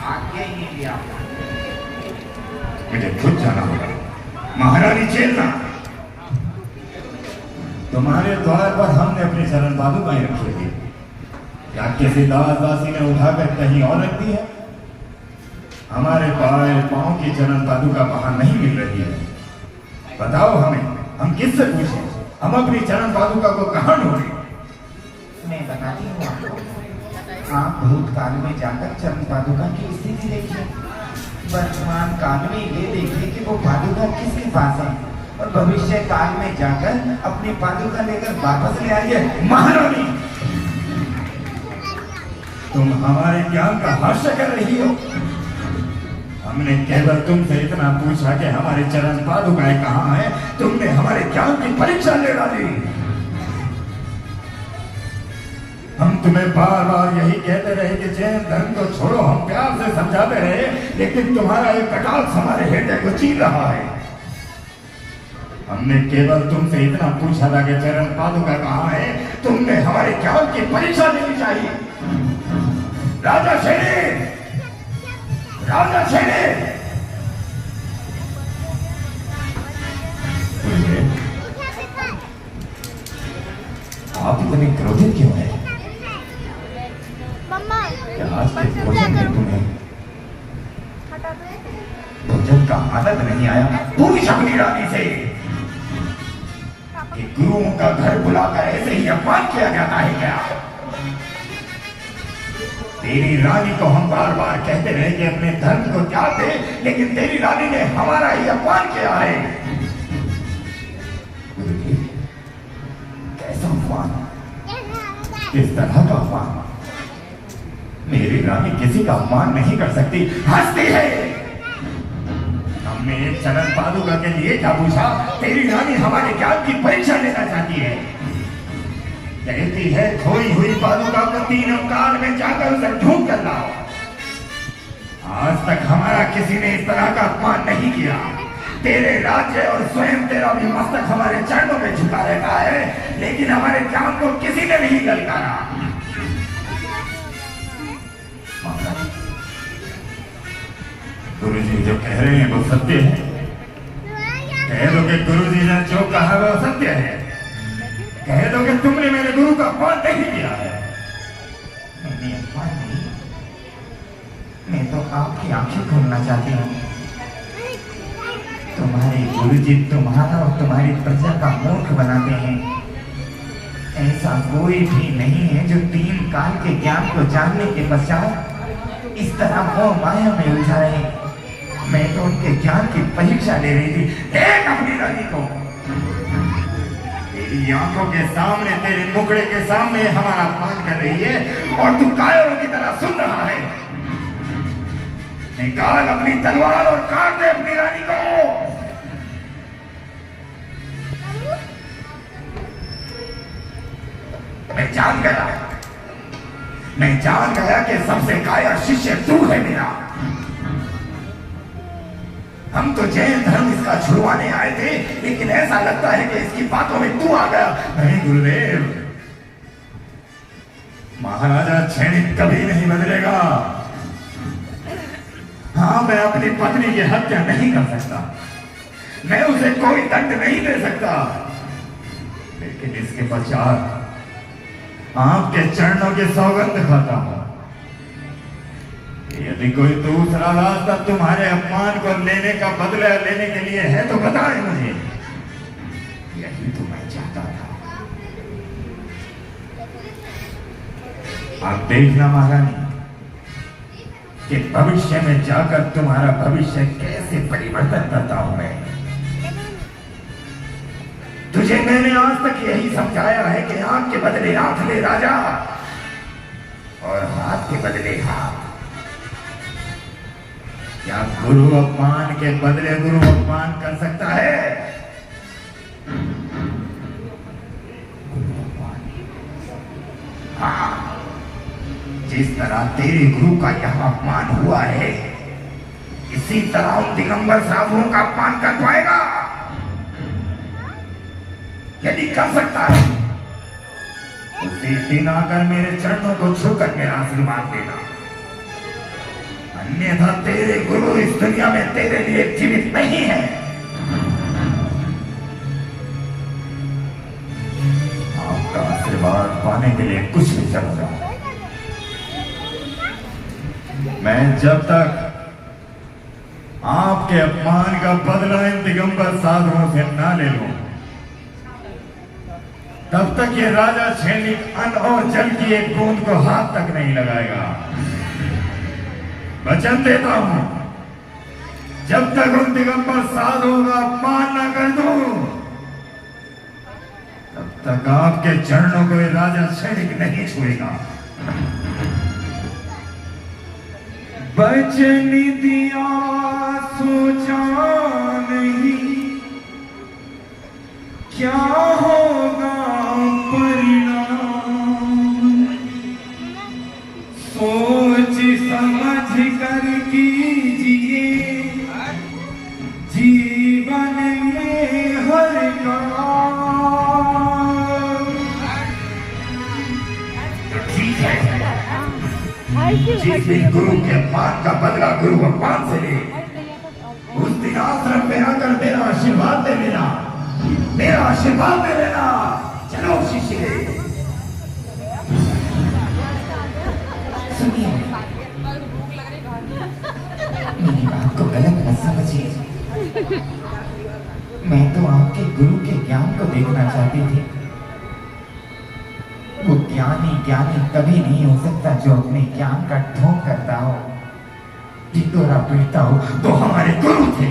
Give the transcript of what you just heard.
आज्ञा ही नहीं दिया। मुझे खुद जाना होगा। महारानी चेतना, तुम्हारे द्वार पर हमने अपने चरण पादुकाएं रखी थी, क्या किसी दासदासी ने उठाकर कहीं और रख दी है? हमारे पांव की चरण पादुका वहां नहीं मिल रही है। बताओ हमें, हम किससे पूछें? हम अपनी चरण पादुका को कहां ढूंढें? मैं बताती हूँ आपको। आप भूतकाल में जाकर चरण पादुका की स्थिति देखिए, वर्तमान काल में ये देखिए कि वो पादुका किसके पास है, और भविष्य काल में जाकर अपनी पादुका लेकर वापस ले आइए। महारानी, तुम हमारे ज्ञान का हास्य कर रही हो। हमने केवल तुमसे इतना पूछा कि हमारे चरण पादुकाएं कहाँ हैं, तुमने हमारे ज्ञान की परीक्षा ले डाली। हम तुम्हें बार बार यही कहते रहे कि जैन धर्म को छोड़ो, हम प्यार से समझाते रहे, लेकिन तुम्हारा एक कटाक्ष हमारे हृदय को चीर रहा है। हमने केवल तुमसे इतना पूछा था कि चरण पादुका कहाँ है, तुमने हमारे ज्ञान की परीक्षा लेनी चाहिए। राजा शेरे, राजा शेरे, आप इतने क्रोधित क्यों हैं? क्या आज के भोजन में तुम्हें भोजन का आनंद नहीं आया? पूरी अपनी रानी से कि गुरुओं का घर बुलाकर ऐसे ही अपमान किया जाता है क्या? तेरी रानी को हम बार बार कहते रहे कि अपने धर्म को त्याग दे, लेकिन तेरी रानी ने हमारा ही अपमान किया है। कैसा अपमान? किस तरह का अपमान? मेरी रानी किसी का अपमान नहीं कर सकती, हंसती है। हमने एक चरण पादुका के लिए क्या पूछा? तेरी रानी हमारे ज्ञान की परीक्षा लेना चाहती है। कहती है खोई हुई पादुका को 3 काल में जाकर उसे ढूंढ कर लाओ। आज तक हमारा किसी ने इस तरह का अपमान नहीं किया। तेरे राज्य और स्वयं तेरा भी मस्तक हमारे चरणों में झुका रहता है, लेकिन हमारे ज्ञान को किसी ने नहीं ललकारा। गुरुजी जो कह रहे हैं वो सत्य है। कह दो कि गुरुजी ने जो कहा वो सत्य है। कह दो कि तुमने मेरे गुरु का अपमान नहीं किया है। मैंने अपमान नहीं, मैं तो आपकी आंखें खोलना चाहती हूँ। तुम्हारे गुरुजी तुम्हारा और तुम्हारी प्रजा का मूर्ख बनाते हैं। ऐसा कोई भी नहीं है जो 3 काल के ज्ञान को जानने के पश्चात इस तरह मोह माया में उलझा रहे। मैं तो उनके ज्ञान की परीक्षा ले रही थी। देख अपनी रानी को, तेरी आंखों के सामने, तेरे मुखड़े के सामने हमारा अपमान कर रही है और तू कायरों की तरह सुन रहा है। निकाल अपनी तलवार और काट दे अपनी रानी को। मैं जान गया कि सबसे कायर शिष्य तू है मेरा। हम तो जैन धर्म इसका छुड़वाने आए थे, लेकिन ऐसा लगता है कि इसकी बातों में तू आ गया। नहीं गुरुदेव, महाराजा क्षणिक कभी नहीं बदलेगा। हाँ, मैं अपनी पत्नी की हत्या नहीं कर सकता, मैं उसे कोई दंड नहीं दे सकता, लेकिन इसके पश्चात आपके चरणों की सौगंध खाता हूं। यदि कोई दूसरा रास्ता तुम्हारे अपमान को लेने का बदला लेने के लिए है तो बताएं मुझे। यही तो मैं चाहता था। आप देखना महारानी कि भविष्य में जाकर तुम्हारा भविष्य कैसे परिवर्तन करता हूं मैं। तुझे मैंने आज तक यही समझाया है कि आंख के बदले आंख ले राजा, और हाथ के बदले हाथ। क्या गुरु अपमान के बदले गुरु अपमान कर सकता है? हाँ, जिस तरह तेरे गुरु का यह अपमान हुआ है, इसी तरह उन दिगंबर साधुओं का अपमान कर पाएगा। यदि कर सकता है, उसी दिन आकर मेरे चरणों को छूकर मेरा आशीर्वाद देना। अन्यथा तेरे गुरु इस दुनिया में तेरे लिए जीवित नहीं है। आपका आशीर्वाद पाने के लिए कुछ भी करूंगा। मैं जब तक आपके अपमान का बदला इन दिगंबर साधुओं से ना ले लूं, तब तक ये राजा सैनिक अन्न और जल की एक बूंद को हाथ तक नहीं लगाएगा। वचन देता हूं, जब तक उन दिगंबर साधुओं का अपमान न कर दूं, तब तक आपके चरणों को ये राजा सैनिक नहीं छुएगा। वचन दिया सोचा नहीं, क्या होगा परिणाम, सोच समझ कर कीजिए जीवन में हर काम। ठीक है, जिस दिन गुरु के अपमान का बदला गुरु अपमान से ले, उस दिन आश्रम में आकर मेरा आशीर्वाद दे लेना, मेरा आशीर्वाद दे लेना। चलो शिष्य। सुनिए, मेरी बात को गलत मत समझिए। मैं तो आपके गुरु के ज्ञान को देखना चाहती थी। वो ज्ञानी कभी नहीं हो सकता जो अपने ज्ञान का ढोंग करता हो, टिटोरा पीटता हो। तो हमारे गुरु थे,